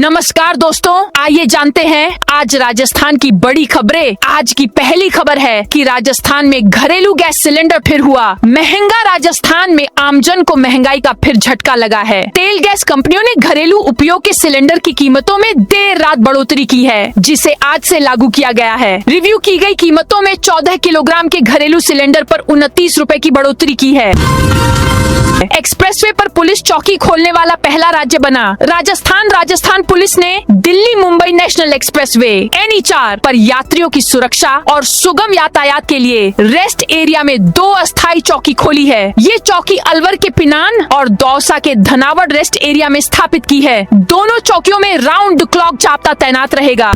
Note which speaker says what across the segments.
Speaker 1: नमस्कार दोस्तों, आइए जानते हैं आज राजस्थान की बड़ी खबरें। आज की पहली खबर है कि राजस्थान में घरेलू गैस सिलेंडर फिर हुआ महंगा। राजस्थान में आमजन को महंगाई का फिर झटका लगा है। तेल गैस कंपनियों ने घरेलू उपयोग के सिलेंडर की कीमतों में देर रात बढ़ोतरी की है, जिसे आज से लागू किया गया है। रिव्यू की गई कीमतों में 14 किलोग्राम के घरेलू सिलेंडर पर 29 रुपए की बढ़ोतरी की है। एक्सप्रेसवे पर पुलिस चौकी खोलने वाला पहला राज्य बना राजस्थान पुलिस ने Delhi Mumbai national expressway NE4 पर यात्रियों की सुरक्षा और सुगम यातायात के लिए रेस्ट एरिया में 2 अस्थायी चौकी खोली है। ये चौकी अलवर के पिनान और दौसा के धनावड़ रेस्ट एरिया में स्थापित की है। दोनों चौकियों में राउंड क्लॉक जाप्ता तैनात रहेगा।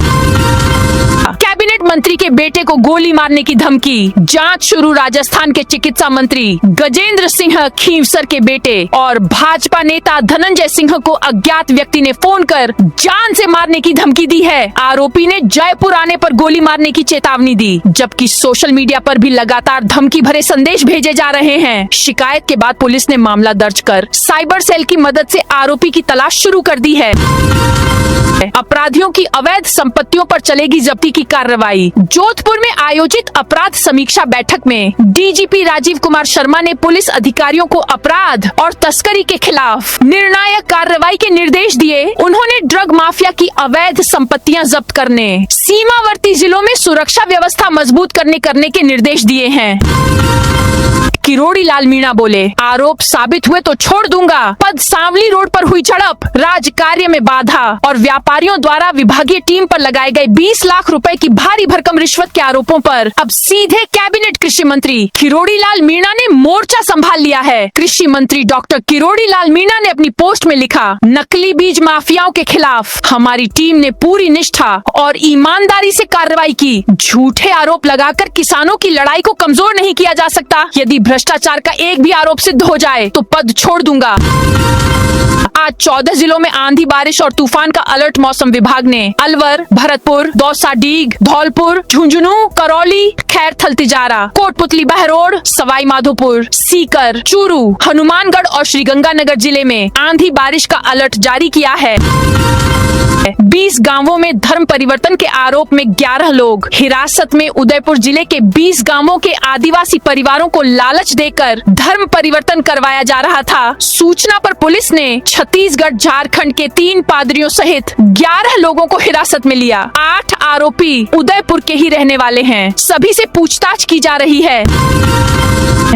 Speaker 1: कैबिनेट मंत्री के बेटे को गोली मारने की धमकी, जांच शुरू। राजस्थान के चिकित्सा मंत्री गजेंद्र सिंह खींवसर के बेटे और भाजपा नेता धनंजय सिंह को अज्ञात व्यक्ति ने फोन कर जान से मारने की धमकी दी है। आरोपी ने जयपुर आने पर गोली मारने की चेतावनी दी, जबकि सोशल मीडिया पर भी लगातार धमकी भरे संदेश भेजे जा रहे हैं। शिकायत के बाद पुलिस ने मामला दर्ज कर साइबर सेल की मदद से आरोपी की तलाश शुरू कर दी है। अपराधियों की अवैध संपत्तियों पर चलेगी जब्ती की कार्रवाई। जोधपुर में आयोजित अपराध समीक्षा बैठक में DGP राजीव कुमार शर्मा ने पुलिस अधिकारियों को अपराध और तस्करी के खिलाफ निर्णायक कार्रवाई के निर्देश दिए। उन्होंने ड्रग माफिया की अवैध संपत्तियां जब्त करने, सीमावर्ती जिलों में सुरक्षा व्यवस्था मजबूत करने के निर्देश दिए हैं। किरोड़ी लाल मीणा बोले, आरोप साबित हुए तो छोड़ दूंगा। पद सांवली रोड पर हुई झड़प, राज कार्य में बाधा और व्यापारियों द्वारा विभागीय टीम पर लगाए गए 20 लाख रुपए की भारी भरकम रिश्वत के आरोपों पर अब सीधे कैबिनेट कृषि मंत्री किरोड़ी लाल मीणा ने मोर्चा संभाल लिया है। कृषि मंत्री डॉक्टर किरोड़ी लाल मीणा ने अपनी पोस्ट में लिखा, नकली बीज माफियाओं के खिलाफ हमारी टीम ने पूरी निष्ठा और ईमानदारी से कार्रवाई की। झूठे आरोप लगाकर किसानों की लड़ाई को कमजोर नहीं किया जा सकता। यदि भ्रष्टाचार का एक भी आरोप सिद्ध हो जाए तो पद छोड़ दूंगा। आज 14 जिलों में आंधी, बारिश और तूफान का अलर्ट मौसम विभाग ने अलवर, भरतपुर, दौसा, डीग, धौलपुर, झुंझुनू, करौली, खैरथल, तिजारा, कोटपुतली, बहरोड, सवाई माधोपुर, सीकर, चूरू, हनुमानगढ़ और श्रीगंगानगर जिले में आंधी बारिश का अलर्ट जारी किया है। 20 गांवों में धर्म परिवर्तन के आरोप में 11 लोग हिरासत में। उदयपुर जिले के 20 गांवों के आदिवासी परिवारों को लालच देकर धर्म परिवर्तन करवाया जा रहा था। सूचना पर पुलिस ने छत्तीसगढ़, झारखंड के 3 पादरियों सहित 11 लोगों को हिरासत में लिया। 8 आरोपी उदयपुर के ही रहने वाले हैं। सभी से पूछताछ की जा रही है।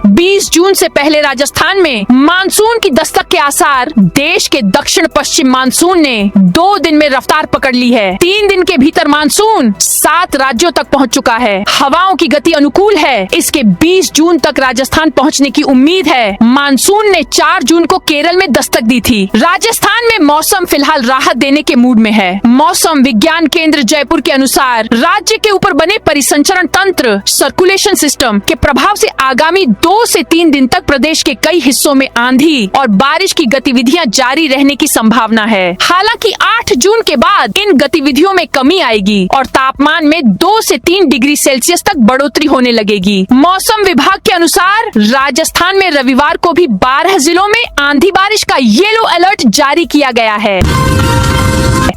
Speaker 1: 20 जून से पहले राजस्थान में मानसून की दस्तक के आसार। देश के दक्षिण पश्चिम मानसून ने 2 दिन में रफ्तार पकड़ ली है। 3 दिन के भीतर मानसून 7 राज्यों तक पहुंच चुका है। हवाओं की गति अनुकूल है। इसके 20 जून तक राजस्थान पहुंचने की उम्मीद है। मानसून ने 4 जून को केरल में दस्तक दी थी। राजस्थान में मौसम फिलहाल राहत देने के मूड में है। मौसम विज्ञान केंद्र जयपुर के अनुसार राज्य के ऊपर बने परिसंचरण तंत्र सर्कुलेशन सिस्टम के प्रभाव से आगामी 2 से 3 दिन तक प्रदेश के कई हिस्सों में आंधी और बारिश की गतिविधियां जारी रहने की संभावना है। हालांकि 8 जून के बाद इन गतिविधियों में कमी आएगी और तापमान में 2 से 3 डिग्री सेल्सियस तक बढ़ोतरी होने लगेगी। मौसम विभाग के अनुसार राजस्थान में रविवार को भी 12 जिलों में आंधी बारिश का येलो अलर्ट जारी किया गया है।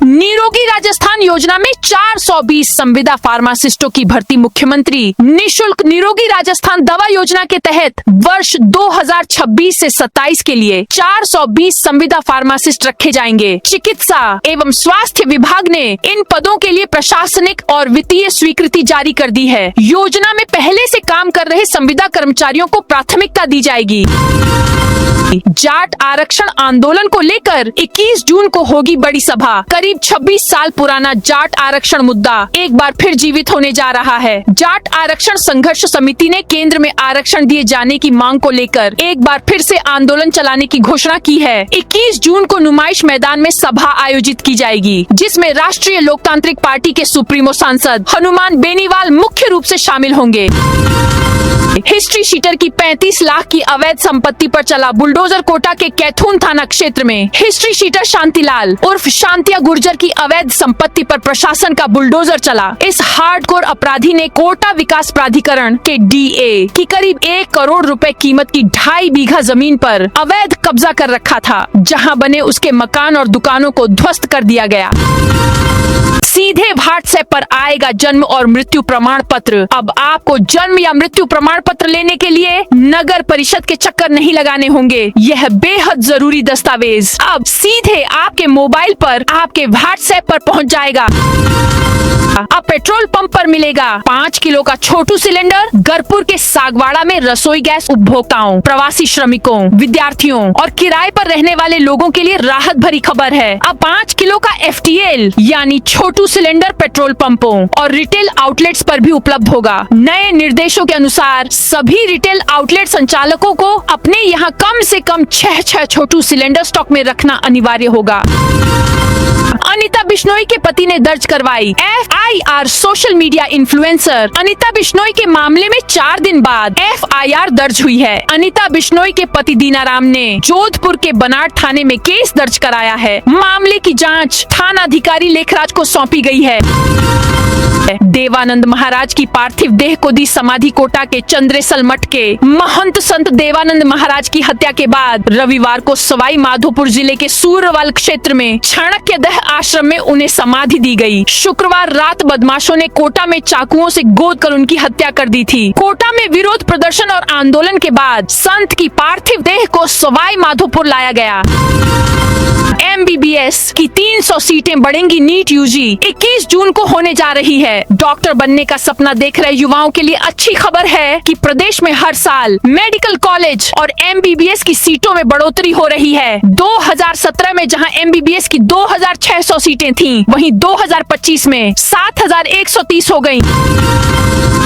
Speaker 1: निरोगी राजस्थान योजना में 420 संविदा फार्मासिस्टों की भर्ती। मुख्यमंत्री निशुल्क निरोगी राजस्थान दवा योजना के तहत वर्ष 2026 से 27 के लिए 420 संविदा फार्मासिस्ट रखे जाएंगे। चिकित्सा एवं स्वास्थ्य विभाग ने इन पदों के लिए प्रशासनिक और वित्तीय स्वीकृति जारी कर दी है। योजना में पहले से काम कर रहे संविदा कर्मचारियों को प्राथमिकता दी जाएगी। जाट आरक्षण आंदोलन को लेकर 21 जून को होगी बड़ी सभा। करीब 26 साल पुराना जाट आरक्षण मुद्दा एक बार फिर जीवित होने जा रहा है। जाट आरक्षण संघर्ष समिति ने केंद्र में आरक्षण दिए जाने की मांग को लेकर एक बार फिर से आंदोलन चलाने की घोषणा की है। 21 जून को नुमाइश मैदान में सभा आयोजित की जाएगी, जिसमें राष्ट्रीय लोकतांत्रिक पार्टी के सुप्रीमो सांसद हनुमान बेनीवाल मुख्य रूप से शामिल होंगे। हिस्ट्री शीटर की 35 लाख की अवैध संपत्ति पर चला बुलडोजर। कोटा के कैथून थाना क्षेत्र में हिस्ट्री शीटर शांतिलाल उर्फ शांतिया गुर्जर की अवैध अवैध संपत्ति पर प्रशासन का बुलडोजर चला। इस हार्डकोर अपराधी ने कोटा विकास प्राधिकरण के DA की करीब 1 करोड़ रुपए कीमत की 2.5 बीघा जमीन पर अवैध कब्जा कर रखा था, जहां बने उसके मकान और दुकानों को ध्वस्त कर दिया गया। सीधे व्हाट्सएप पर आएगा जन्म और मृत्यु प्रमाण पत्र। अब आपको जन्म या मृत्यु प्रमाण पत्र लेने के लिए नगर परिषद के चक्कर नहीं लगाने होंगे। यह बेहद जरूरी दस्तावेज अब सीधे आपके मोबाइल पर आपके व्हाट्सएप पर पहुंच जाएगा। अब पेट्रोल पंप पर मिलेगा 5 किलो का छोटू सिलेंडर। गरपुर के सागवाड़ा में रसोई गैस उपभोक्ताओं, प्रवासी श्रमिकों, विद्यार्थियों और किराए पर रहने वाले लोगों के लिए राहत भरी खबर है। अब 5 किलो का FTL यानी छोटू सिलेंडर पेट्रोल पंपों और रिटेल आउटलेट्स पर भी उपलब्ध होगा। नए निर्देशों के अनुसार सभी रिटेल आउटलेट संचालकों को अपने यहाँ कम से कम 6 छोटू सिलेंडर स्टॉक में रखना अनिवार्य होगा। अनिता बिश्नोई के पति ने दर्ज करवाई FIR। Social media influencer Anita Bishnoi के मामले में 4 दिन बाद FIR दर्ज हुई है। अनिता बिश्नोई के पति दीनाराम ने जोधपुर के बनाड़ थाने में केस दर्ज कराया है। मामले की जांच थानाधिकारी लेखराज को सौंपी गई है। देवानंद महाराज की पार्थिव देह को दी समाधि कोटा के चंद्रेसल मठ के महंत संत देवानंद महाराज की हत्या के बाद रविवार को सवाई माधोपुर जिले के सूरवल क्षेत्र में चाणक्य दह आश्रम में उन्हें समाधि दी गई। शुक्रवार रात बदमाशों ने कोटा में चाकुओं से गोद कर उनकी हत्या कर दी थी। कोटा में विरोध प्रदर्शन और आंदोलन के बाद संत की पार्थिव देह को सवाई माधोपुर लाया गया। MBBS की 300 सीटें बढ़ेंगी। नीट UG 21 जून को होने जा रही है। डॉक्टर बनने का सपना देख रहे युवाओं के लिए अच्छी खबर है कि प्रदेश में हर साल मेडिकल कॉलेज और MBBS की सीटों में बढ़ोतरी हो रही है। 2017 में जहां MBBS की 2600 सीटें थीं, वहीं 2025 में 7130 हो गयी।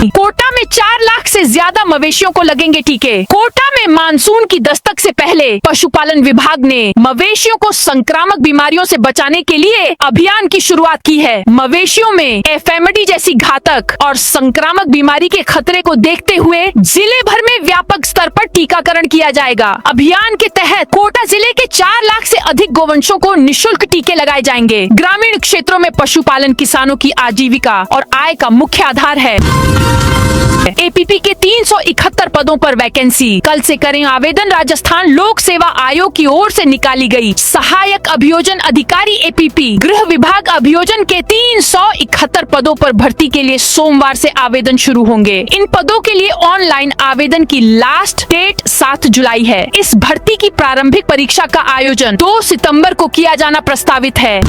Speaker 1: कोटा में 4 लाख से ज्यादा मवेशियों को लगेंगे टीके। कोटा में मानसून की दस्तक से पहले पशुपालन विभाग ने मवेशियों को संक्रामक बीमारियों से बचाने के लिए अभियान की शुरुआत की है। मवेशियों में FMD जैसी घातक और संक्रामक बीमारी के खतरे को देखते हुए जिले भर में व्यापक स्तर पर टीकाकरण किया जाएगा। अभियान के तहत कोटा जिले के 4 लाख से अधिक गोवंशों को निःशुल्क टीके लगाए जाएंगे। ग्रामीण क्षेत्रों में पशुपालन किसानों की आजीविका और आय का मुख्य आधार है। APP के 371 पदों पर वैकेंसी। कल से करें आवेदन। राजस्थान लोक सेवा आयोग की ओर से निकाली गई सहायक अभियोजन अधिकारी APP गृह विभाग अभियोजन के 371 पदों पर भर्ती के लिए सोमवार से आवेदन शुरू होंगे। इन पदों के लिए ऑनलाइन आवेदन की लास्ट डेट 7 जुलाई है। इस भर्ती की प्रारंभिक परीक्षा का आयोजन 2 सितंबर को किया जाना प्रस्तावित है।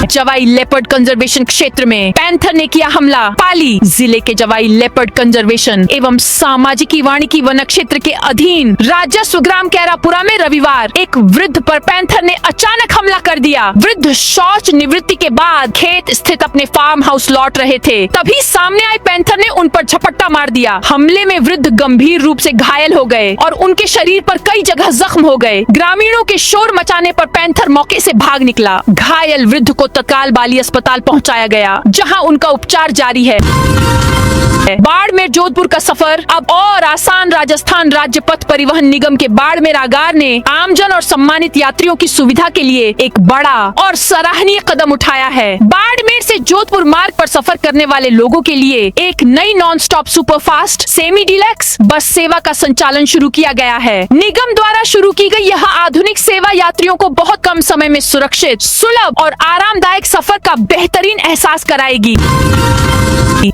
Speaker 1: जवाई लेपर्ड कंजर्वेशन क्षेत्र में पैंथर ने किया हमला। पाली जिले के जवाई लेपर्ड कंजर्वेशन एवं सामाजिकी वानिकी वन क्षेत्र के अधीन राजस्व ग्राम कैरापुरा में रविवार एक वृद्ध पर पैंथर ने अचानक हमला कर दिया। वृद्ध शौच निवृत्ति के बाद खेत स्थित अपने फार्म हाउस लौट रहे थे, तभी सामने आए पैंथर ने उन पर झपट्टा मार दिया। हमले में वृद्ध गंभीर रूप से घायल हो गए और उनके शरीर पर कई जगह जख्म हो गए। ग्रामीणों के शोर मचाने पर पैंथर मौके से भाग निकला। घायल वृद्ध को तत्काल बाली अस्पताल पहुंचाया गया, जहां उनका उपचार जारी है। बाड़मेर जोधपुर का सफर अब और आसान। राजस्थान राज्य पथ परिवहन निगम के बाड़मेर आगार ने आमजन और सम्मानित यात्रियों की सुविधा के लिए एक बड़ा और सराहनीय कदम उठाया है। बाड़मेर से जोधपुर मार्ग पर सफर करने वाले लोगों के लिए एक नई non stop superfast semi deluxe बस सेवा का संचालन शुरू किया गया है। निगम द्वारा शुरू की गई यह आधुनिक सेवा यात्रियों को बहुत कम समय में सुरक्षित, सुलभ और आरामदायक सफर का बेहतरीन एहसास कराएगी।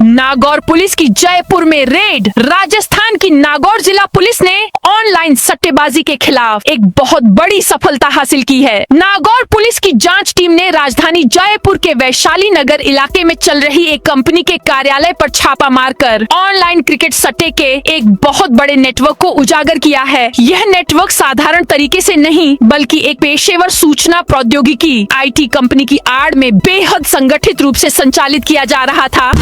Speaker 1: नागौर पुलिस की जयपुर में रेड। राजस्थान की नागौर जिला पुलिस ने ऑनलाइन सट्टेबाजी के खिलाफ एक बहुत बड़ी सफलता हासिल की है। नागौर पुलिस की जांच टीम ने राजधानी जयपुर के वैशाली नगर इलाके में चल रही एक कंपनी के कार्यालय पर छापा मारकर ऑनलाइन क्रिकेट सट्टे के एक बहुत बड़े नेटवर्क को उजागर किया है। यह नेटवर्क साधारण तरीके से नहीं, बल्कि एक पेशेवर सूचना प्रौद्योगिकी IT कंपनी की आड़ में बेहद संगठित रूप से संचालित किया जा रहा था।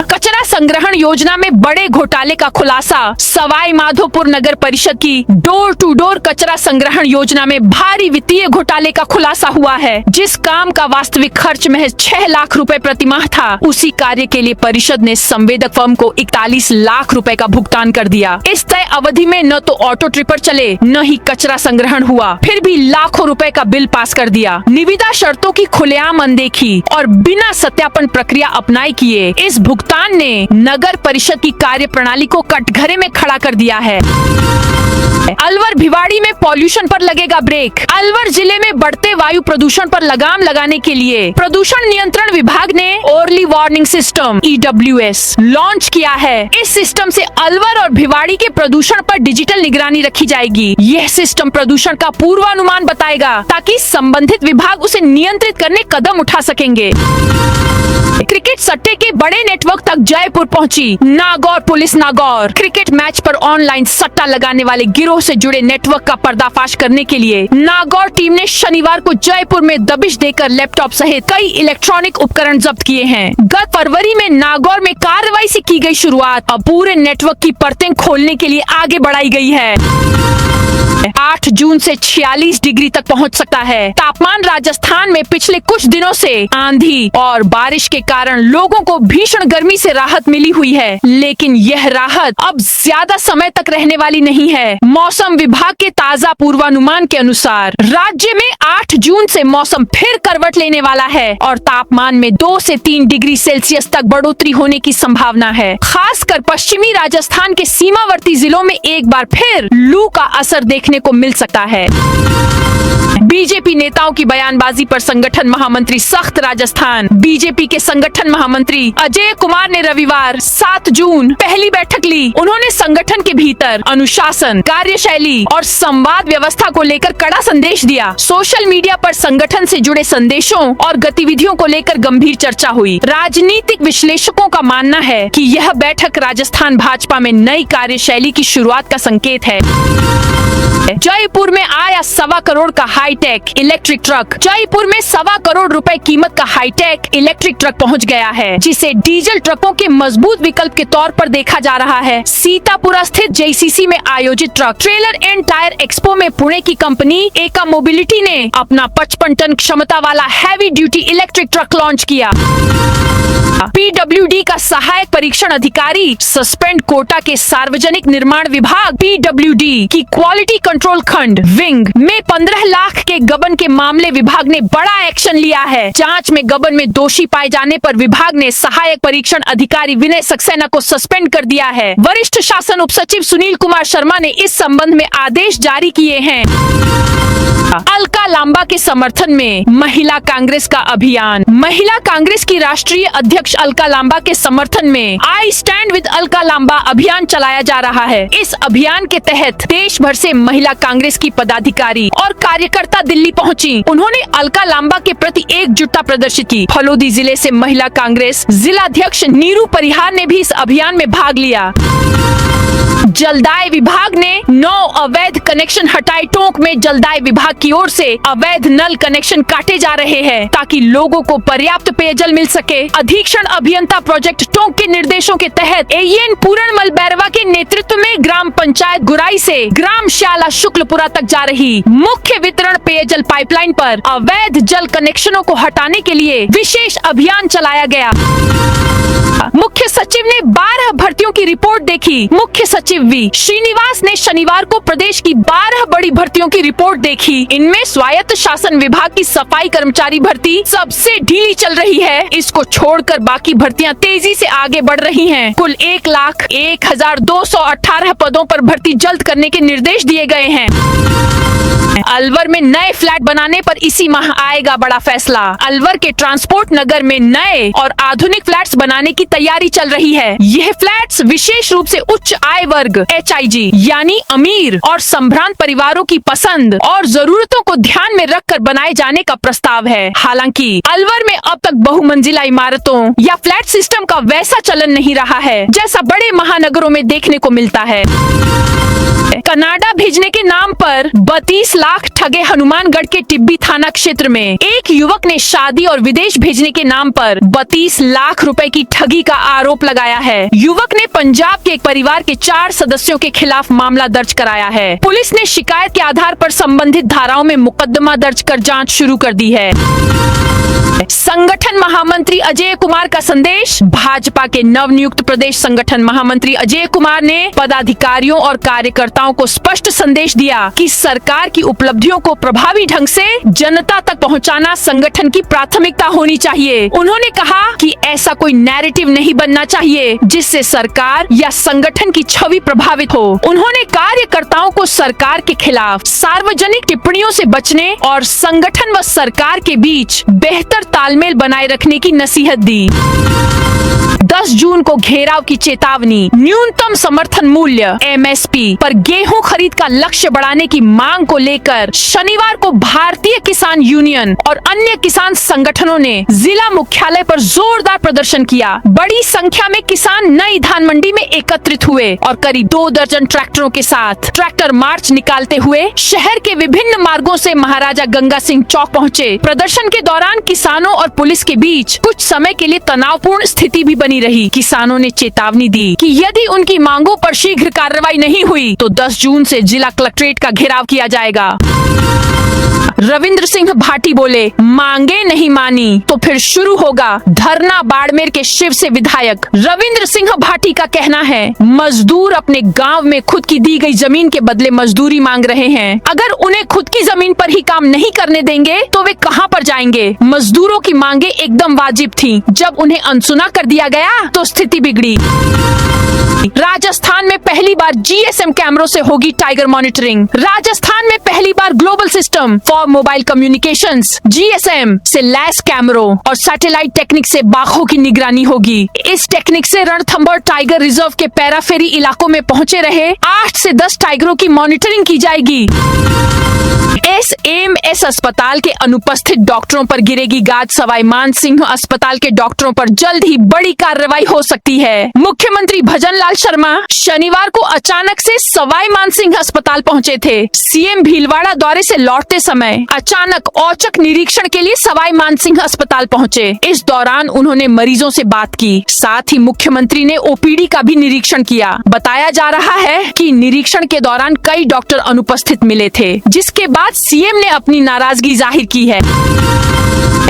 Speaker 1: कचरा संग्रहण योजना में बड़े घोटाले का खुलासा। सवाई माधोपुर नगर परिषद की डोर टू डोर कचरा संग्रहण योजना में भारी वित्तीय घोटाले का खुलासा हुआ है। जिस काम का वास्तविक खर्च महज 6 लाख रुपए प्रतिमाह था, उसी कार्य के लिए परिषद ने संवेदक फर्म को 41 लाख रुपए का भुगतान कर दिया। इस तय अवधि में न तो ऑटो ट्रिपर चले, न ही कचरा संग्रहण हुआ, फिर भी लाखों रुपए का बिल पास कर दिया। निविदा शर्तों की खुलेआम अनदेखी और बिना सत्यापन प्रक्रिया अपनाए किए इस भुगतान ने नगर परिषद की कार्य प्रणाली को कटघरे में खड़ा कर दिया है। अलवर भिवाड़ी में पॉल्यूशन पर लगेगा ब्रेक। अलवर जिले में बढ़ते वायु प्रदूषण पर लगाम लगाने के लिए प्रदूषण नियंत्रण विभाग ने early warning system EWS launch किया है। इस सिस्टम से अलवर और भिवाड़ी के प्रदूषण पर डिजिटल निगरानी रखी जाएगी। यह सिस्टम प्रदूषण का पूर्वानुमान बताएगा ताकि संबंधित विभाग उसे नियंत्रित करने कदम उठा सकेंगे। क्रिकेट सट्टे के बड़े नेटवर्क तक जयपुर पहुंची Nagaur police. Nagaur cricket match पर ऑनलाइन सट्टा लगाने वाले गिरोह से जुड़े नेटवर्क का पर्दाफाश करने के लिए नागौर टीम ने शनिवार को जयपुर में दबिश देकर लैपटॉप सहित कई इलेक्ट्रॉनिक उपकरण जब्त किए हैं। गत फरवरी में नागौर में कार्रवाई से की गई शुरुआत अब पूरे नेटवर्क की परतें खोलने के लिए आगे बढ़ाई गई है। 8 जून से 46 डिग्री तक पहुंच सकता है तापमान। राजस्थान में पिछले कुछ दिनों से आंधी और बारिश के कारण लोगों को भीषण गर्मी से राहत मिली हुई है, लेकिन यह राहत अब ज्यादा समय तक रहने वाली नहीं है। मौसम विभाग के ताजा पूर्वानुमान के अनुसार राज्य में 8 जून से मौसम फिर करवट लेने वाला है और तापमान में 2 से 3 डिग्री सेल्सियस तक बढ़ोतरी होने की संभावना है। खासकर पश्चिमी राजस्थान के सीमावर्ती जिलों में एक बार फिर लू का असर देखने को मिल सकता है। बीजेपी नेताओं की बयानबाजी पर संगठन महामंत्री सख्त। राजस्थान बीजेपी के संगठन महामंत्री अजय कुमार ने रविवार 7 जून पहली बैठक ली। उन्होंने संगठन के भीतर अनुशासन, कार्यशैली और संवाद व्यवस्था को लेकर कड़ा संदेश दिया। सोशल मीडिया पर संगठन से जुड़े संदेशों और गतिविधियों को लेकर गंभीर चर्चा हुई। राजनीतिक विश्लेषकों का मानना है कि यह बैठक राजस्थान भाजपा में नई कार्यशैली की शुरुआत का संकेत है। जयपुर में आया 1.25 करोड़ का हाईटेक इलेक्ट्रिक ट्रक। जयपुर में 1.25 करोड़ रुपए कीमत का हाईटेक इलेक्ट्रिक ट्रक पहुंच गया है, जिसे डीजल ट्रकों के मजबूत विकल्प के तौर पर देखा जा रहा है। सीतापुरा स्थित JCC में आयोजित truck trailer and tyre expo में पुणे की कंपनी एका मोबिलिटी ने अपना 55 टन क्षमता वाला heavy duty electric truck launch किया। PWD का सहायक परीक्षण अधिकारी सस्पेंड कोटा के सार्वजनिक निर्माण विभाग PWD की क्वालिटी कंट्रोल खंड विंग में 15 लाख के गबन के मामले विभाग ने बड़ा एक्शन लिया है। जांच में गबन में दोषी पाए जाने पर विभाग ने सहायक परीक्षण अधिकारी विनय सक्सेना को सस्पेंड कर दिया है। वरिष्ठ शासन उप सचिव सुनील कुमार शर्मा ने इस संबंध में आदेश जारी किए हैं। अलका लांबा के समर्थन में महिला कांग्रेस का अभियान। महिला कांग्रेस की राष्ट्रीय अध्यक्ष अलका लांबा के समर्थन में I stand with Alka Lamba अभियान चलाया जा रहा है। इस अभियान के तहत देश भर से महिला कांग्रेस की पदाधिकारी और कार्यकर्ता दिल्ली पहुंची। उन्होंने अलका लांबा के प्रति एकजुटता प्रदर्शित की। फलोदी जिले से महिला कांग्रेस जिलाध्यक्ष नीरू परिहार ने भी इस अभियान में भाग लिया। जलदाय विभाग ने 9 अवैध कनेक्शन हटाए। टोंक में जलदाय विभाग की ओर से अवैध नल कनेक्शन काटे जा रहे हैं ताकि लोगों को पर्याप्त पेयजल मिल सके। अधीक्षण अभियंता प्रोजेक्ट टोंक के निर्देशों के तहत AN पूरणमल बैरवा के नेतृत्व में ग्राम पंचायत गुराई से ग्राम श्याला शुक्लपुरा तक जा रही मुख्य वितरण पेयजल पाइपलाइन पर अवैध जल कनेक्शनों को हटाने के लिए विशेष अभियान चलाया गया। मुख्य सचिव ने 12 भर्तियों की रिपोर्ट देखी। मुख्य सचिव वी श्रीनिवास ने शनिवार को प्रदेश की 12 बड़ी भर्तियों की रिपोर्ट देखी। इनमें स्वायत्त शासन विभाग की सफाई कर्मचारी भर्ती सबसे ढीली चल रही है। इसको छोड़कर बाकी भर्तियां तेजी से आगे बढ़ रही हैं। कुल 1,01,218 पदों पर भर्ती जल्द करने के निर्देश दिए गए हैं। अलवर में नए फ्लैट बनाने पर इसी माह आएगा बड़ा फैसला। अलवर के ट्रांसपोर्ट नगर में नए और आधुनिक फ्लैट्स बनाने की तैयारी चल रही है। यह फ्लैट्स विशेष रूप से उच्च आय वर्ग HIG यानी अमीर और संभ्रांत परिवारों की पसंद और जरूरतों को ध्यान में रखकर बनाए जाने का प्रस्ताव है। हालांकि अलवर में अब तक बहुमंजिला इमारतों या फ्लैट सिस्टम का वैसा चलन नहीं रहा है जैसा बड़े महानगरों में देखने को मिलता है। कनाडा भेजने के नाम पर 32 लाख ठगे। हनुमानगढ़ के टिब्बी थाना क्षेत्र में एक युवक ने शादी और विदेश भेजने के नाम पर 32 लाख रुपए की ठगी का आरोप लगाया है। युवक ने पंजाब के एक परिवार के 4 सदस्यों के खिलाफ मामला दर्ज कराया है। पुलिस ने शिकायत के आधार पर संबंधित धाराओं में मुकदमा दर्ज कर जांच शुरू कर दी है। संगठन महामंत्री अजय कुमार का संदेश। भाजपा के नवनियुक्त प्रदेश संगठन महामंत्री अजय कुमार ने पदाधिकारियों और कार्यकर्ताओं को स्पष्ट संदेश दिया कि सरकार की उपलब्धियों को प्रभावी ढंग से जनता तक पहुंचाना संगठन की प्राथमिकता होनी चाहिए। उन्होंने कहा कि ऐसा कोई नैरेटिव नहीं बनना चाहिए जिससे सरकार या संगठन की छवि प्रभावित हो। उन्होंने कार्यकर्ताओं को सरकार के खिलाफ सार्वजनिक टिप्पणियों से बचने और संगठन व सरकार के बीच बेहतर तालमेल बनाए रखने की नसीहत दी। 10 जून को घेराव की चेतावनी। न्यूनतम समर्थन मूल्य MSP पर गेहूं खरीद का लक्ष्य बढ़ाने की मांग को लेकर शनिवार को भारतीय किसान यूनियन और अन्य किसान संगठनों ने जिला मुख्यालय पर जोरदार प्रदर्शन किया। बड़ी संख्या में किसान नई धान मंडी में एकत्रित हुए और करीब 2 दर्जन ट्रैक्टरों के साथ ट्रैक्टर मार्च निकालते हुए शहर के विभिन्न मार्गों से महाराजा गंगा सिंह चौक पहुँचे। प्रदर्शन के दौरान किसानों और पुलिस के बीच कुछ समय के लिए तनावपूर्ण स्थिति भी बनी रही। किसानों ने चेतावनी दी कि यदि उनकी मांगों पर शीघ्र कार्रवाई नहीं हुई तो 10 जून से जिला कलेक्ट्रेट का घेराव किया जाएगा। रविंद्र सिंह भाटी बोले, मांगे नहीं मानी तो फिर शुरू होगा धरना। बाड़मेर के शिव से विधायक रविंद्र सिंह भाटी का कहना है, मजदूर अपने गांव में खुद की दी गई जमीन के बदले मजदूरी मांग रहे हैं। अगर उन्हें खुद की जमीन पर ही काम नहीं करने देंगे तो वे कहां पर जाएंगे। मजदूरों की मांगे एकदम वाजिब थी। जब उन्हें अनसुना कर दिया गया तो स्थिति बिगड़ी। राजस्थान में पहली बार GSM कैमरों से होगी टाइगर मॉनिटरिंग। राजस्थान में पहली बार global system for mobile communications GSM से लैस कैमरों और सैटेलाइट टेक्निक से बाघों की निगरानी होगी। इस टेक्निक से रणथंभौर टाइगर रिजर्व के पैराफेरी इलाकों में पहुंचे रहे 8 से 10 टाइगरों की मॉनिटरिंग की जाएगी। SAMS अस्पताल के अनुपस्थित डॉक्टरों पर गिरेगी गाज। सवाई मानसिंह अस्पताल के डॉक्टरों पर जल्द ही बड़ी कार्रवाई हो सकती है। मुख्यमंत्री भजनलाल शर्मा शनिवार को अचानक से सवाई मानसिंह अस्पताल पहुंचे थे। CM भीलवाड़ा दौरे से लौटते समय अचानक औचक निरीक्षण के लिए सवाई मानसिंह अस्पताल पहुंचे। इस दौरान उन्होंने मरीजों से बात की। साथ ही मुख्यमंत्री ने OPD का भी निरीक्षण किया। बताया जा रहा है कि निरीक्षण के दौरान कई डॉक्टर अनुपस्थित मिले थे, जिसके बाद CM ने अपनी नाराजगी जाहिर की है।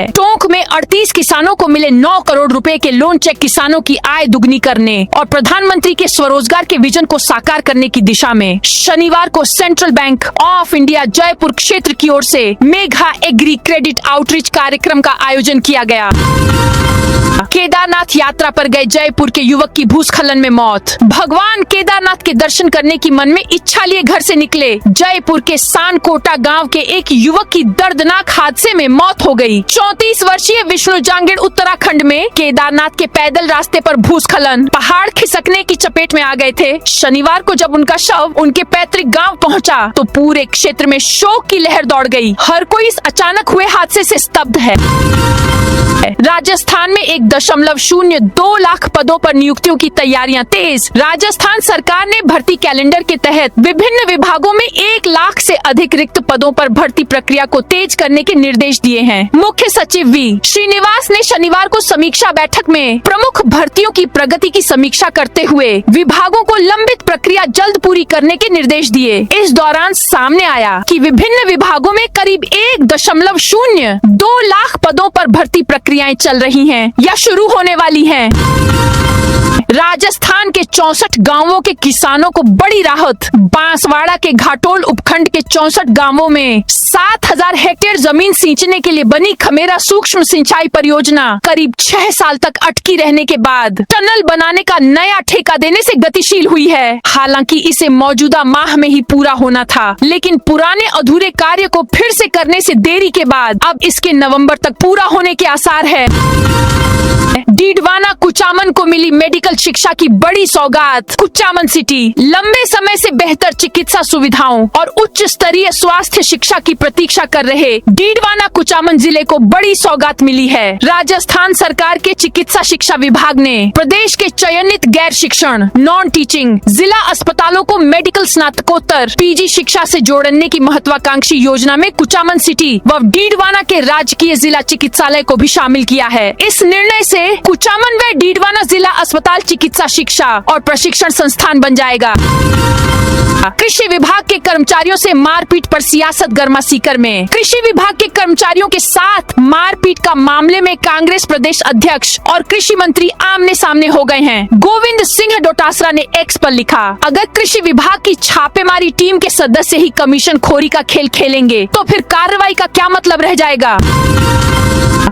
Speaker 1: टोंक में 38 किसानों को मिले 9 करोड़ रुपए के लोन चेक किसानों की आय दुगनी करने और प्रधानमंत्री के स्वरोजगार के विजन को साकार करने की दिशा में शनिवार को central bank of India Jaipur क्षेत्र की ओर से मेघा एग्री क्रेडिट आउटरीच कार्यक्रम का आयोजन किया गया। केदारनाथ यात्रा पर गए जयपुर के युवक की भूस्खलन में मौत। भगवान केदारनाथ के दर्शन करने की मन में इच्छा लिए घर से निकले जयपुर के सानकोटा गांव के एक युवक की दर्दनाक हादसे में मौत हो गई। 34 वर्षीय विष्णु जांगीड़ उत्तराखंड में केदारनाथ के पैदल रास्ते पर भूस्खलन पहाड़ खिसकने की चपेट में आ गए थे। शनिवार को जब उनका शव उनके पैतृक गाँव पहुँचा तो पूरे क्षेत्र में शोक की लहर दौड़ गई। हर कोई इस अचानक हुए हादसे से स्तब्ध है। राजस्थान में 1.02 लाख पदों पर नियुक्तियों की तैयारियां तेज। राजस्थान सरकार ने भर्ती कैलेंडर के तहत विभिन्न विभागों में 1 लाख से अधिक रिक्त पदों पर भर्ती प्रक्रिया को तेज करने के निर्देश दिए हैं। मुख्य सचिव V श्रीनिवास ने शनिवार को समीक्षा बैठक में प्रमुख भर्तियों की प्रगति की समीक्षा करते हुए विभागों को लंबित प्रक्रिया जल्द पूरी करने के निर्देश दिए। इस दौरान सामने आया कि विभिन्न विभागों में करीब 1.02 लाख पदों पर भर्ती प्रक्रियाएं चल रही हैं या शुरू होने वाली हैं। राजस्थान के 64 गांवों के किसानों को बड़ी राहत। बांसवाड़ा के घाटोल उपखंड के 64 गांवों में 7000 हेक्टेयर जमीन सींचने के लिए बनी खमेरा सूक्ष्म सिंचाई परियोजना करीब 6 साल तक अटकी रहने के बाद टनल बनाने का नया ठेका देने से गतिशील हुई है। हालांकि इसे मौजूदा माह में ही पूरा होना था, लेकिन पुराने अधूरे कार्य को फिर से करने से देरी के बाद अब इसके नवंबर तक पूरा होने के आसार है। डीडवाना कुचामन को मिली मेडिकल शिक्षा की बड़ी सौगात। कुचामन सिटी लंबे समय से बेहतर चिकित्सा सुविधाओं और उच्च स्तरीय स्वास्थ्य शिक्षा की प्रतीक्षा कर रहे डीडवाना कुचामन जिले को बड़ी सौगात मिली है। राजस्थान सरकार के चिकित्सा शिक्षा विभाग ने प्रदेश के चयनित गैर शिक्षण नॉन टीचिंग जिला अस्पतालों को मेडिकल स्नातकोत्तर PG शिक्षा से जोड़ने की महत्वाकांक्षी योजना में कुचामन सिटी व डीडवाना के राजकीय जिला चिकित्सालय को भी शामिल किया है। इस निर्णय से कुचामन समन्वय डीडवाना जिला अस्पताल चिकित्सा शिक्षा और प्रशिक्षण संस्थान बन जाएगा। कृषि विभाग के कर्मचारियों से मारपीट पर सियासत गर्मा सीकर में। कृषि विभाग के कर्मचारियों के साथ मारपीट का मामले में कांग्रेस प्रदेश अध्यक्ष और कृषि मंत्री आमने सामने हो गए हैं। गोविंद सिंह डोटासरा ने एक्स पर लिखा, अगर कृषि विभाग की छापेमारी टीम के सदस्य ही कमीशन खोरी का खेल खेलेंगे तो फिर कार्रवाई का क्या मतलब रह जाएगा।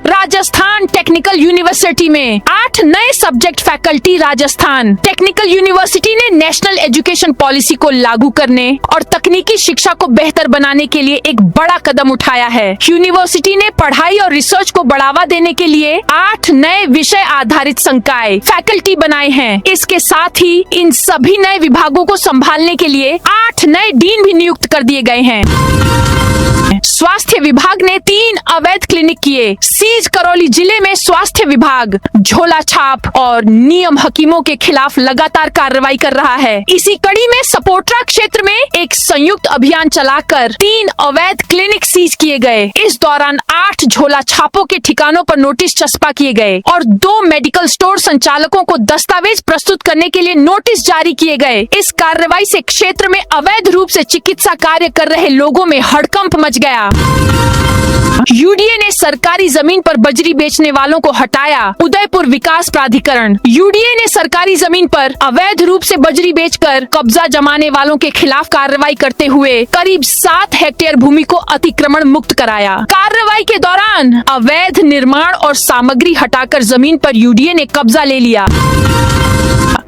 Speaker 1: राजस्थान टेक्निकल यूनिवर्सिटी में 8 नए subject faculty. Rajasthan technical university ने नेशनल एजुकेशन पॉलिसी को लागू करने और तकनीकी शिक्षा को बेहतर बनाने के लिए एक बड़ा कदम उठाया है। यूनिवर्सिटी ने पढ़ाई और रिसर्च को बढ़ावा देने के लिए 8 नए विषय आधारित संकाय फैकल्टी बनाए हैं। इसके साथ ही इन सभी नए विभागों को संभालने के लिए 8 नए डीन भी नियुक्त कर दिए गए हैं। स्वास्थ्य विभाग ने 3 अवैध क्लिनिक किए सीज। करौली जिले में स्वास्थ्य विभाग झोला छाप और नियम हकीमों के खिलाफ लगातार कार्रवाई कर रहा है। इसी कड़ी में सपोट्रा क्षेत्र में एक संयुक्त अभियान चलाकर 3 अवैध क्लिनिक सीज किए गए। इस दौरान 8 झोला छापों के ठिकानों पर नोटिस चस्पा किए गए और 2 मेडिकल स्टोर संचालकों को दस्तावेज प्रस्तुत करने के लिए नोटिस जारी किए गए। इस कार्रवाई से क्षेत्र में अवैध रूप से चिकित्सा कार्य कर रहे लोगों में हड़कंप मच गया। यूडीए ने सरकारी जमीन पर बजरी बेचने वालों को हटाया। उदयपुर विकास प्राधिकरण। यूडीए ने सरकारी जमीन पर अवैध रूप से बजरी बेचकर कब्जा जमाने वालों के खिलाफ कार्रवाई करते हुए करीब 7 हेक्टेयर भूमि को अतिक्रमण मुक्त कराया। कार्रवाई के दौरान अवैध निर्माण और सामग्री हटाकर जमीन पर यूडीए ने कब्जा ले लिया।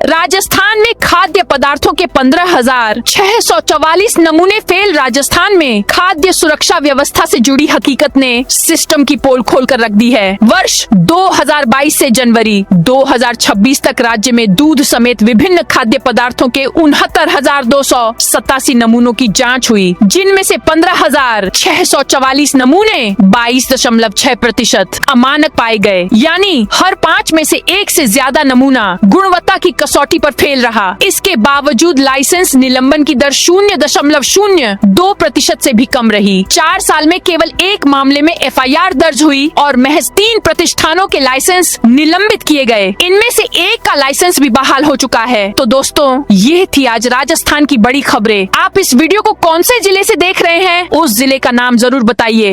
Speaker 1: राजस्थान में खाद्य पदार्थों के 15,644 नमूने फेल। राजस्थान में खाद्य सुरक्षा व्यवस्था से जुड़ी हकीकत ने सिस्टम की पोल खोल कर रख दी है। वर्ष 2022 से जनवरी 2026 तक राज्य में दूध समेत विभिन्न खाद्य पदार्थों के 69,287 नमूनों की जांच हुई, जिनमें से 15,644 नमूने 22.6% अमानक पाए गए। यानी हर 5 में से 1 से ज्यादा नमूना गुणवत्ता की कसौटी पर फेल रहा। इसके बावजूद लाइसेंस निलंबन की दर 0.02% से भी कम रही। 4 साल में केवल 1 मामले में एफआईआर दर्ज हुई और महज 3 प्रतिष्ठानों के लाइसेंस निलंबित किए गए। इनमें से 1 का लाइसेंस भी बहाल हो चुका है। तो दोस्तों, ये थी आज राजस्थान की बड़ी खबरें। आप इस वीडियो को कौन से जिले से देख रहे हैं, उस जिले का नाम जरूर बताइए।